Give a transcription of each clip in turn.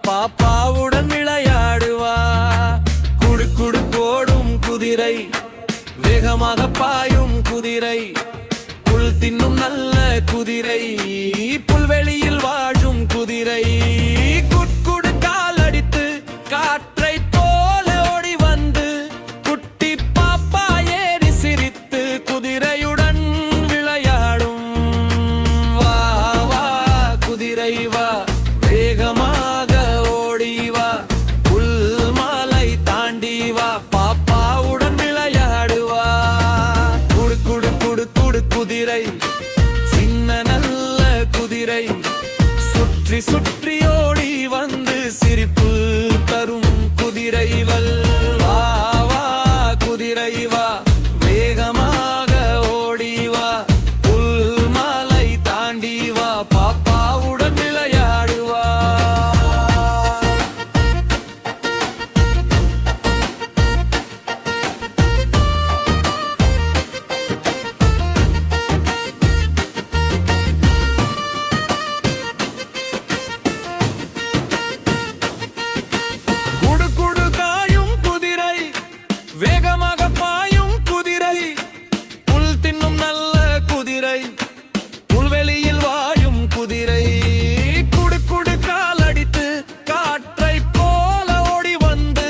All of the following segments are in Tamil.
பாப்பாவுடன் விளையாடுவா. குடு குடு கோடும் குதிரை, வேகமாக பாயும் குதிரை, புல் தின்னும் நல்ல குதிரை, புல்வெளியில் வாழும் குதிரை. குட்குடு கால் அடித்து காற்றை போல ஓடி வந்து குட்டி பாப்பா ஏறி சிரித்து குதிரையுடன் விளையாடும். வா வா குதிரை வா, வேகமாக ஓடி வா, புல் மாலை தாண்டி வா, பாப்பாவுடன் விளையாடுவா. குடு குடு குடு குடு குதிரை, சின்ன நல்ல குதிரை, சுற்றி சுற்றி ஓடி வந்து சிரிப்பு தரும் குதிரைவள். வா வா குதிரை வா, வேகமாக ஓடி வா, புல் மாலை தாண்டி வா, பாப்பாவுடன் விளையாடுவா. வேகமாக பாயும் குதிரை, புல் தின்னும் நல்ல குதிரை, புல்வெளியில் வாயும் குதிரை. குடு குடு கால் அடித்து காற்றை போல ஓடி வந்து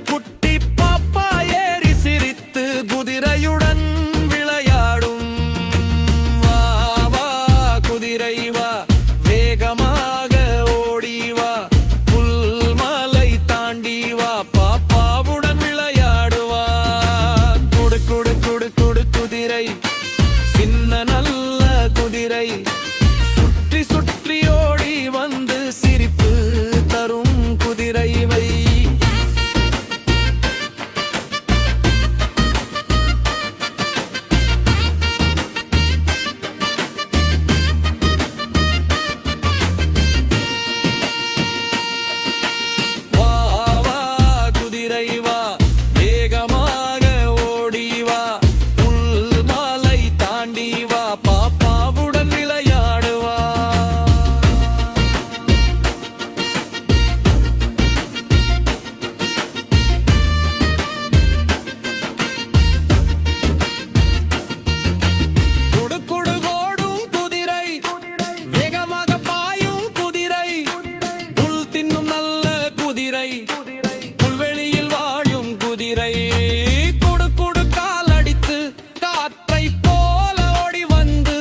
குட்டி பாப்பா ஏறி சிரித்து குதிரையுடன் விளையாடும். வா வா குதிரை வா, வேகமாக ஓடி வா, புல் மாலை தாண்டி வா, பாப்பாவுடன் விளையாடுவா. குடு குடு குடு குதிரை, சின்ன நல்ல குதிரை, சுற்றி சுற்றி ஓடி வந்து சிரிப்பு தரும் குதிரைவை. வா வா குதிரை வா, வேகமாக ஓடி வா, புல் மாலை தாண்டி வா, பாப்பாவுடன் விளையாடுவா. குடு குடு ஓடும் குதிரை, வேகமாக பாயும் குதிரை, புல் தின்னும் நல்ல குதிரை, புல்வெளியில் வாழும் குதிரை. குடு குடு கால் அடித்து காற்றை போல ஓடி வந்து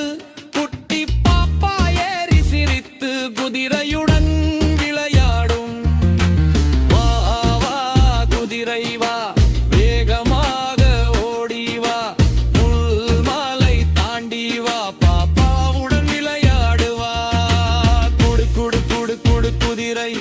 குட்டி பாப்பா ஏறி சிரித்து குதிரையுடன் விளையாடும். வா வா குதிரை வா, வேகமாக ஓடி வா, புல் மாலை தாண்டி வா, பாப்பாவுடன் விளையாடுவா. குடு குடு குடு குடு குதிரை,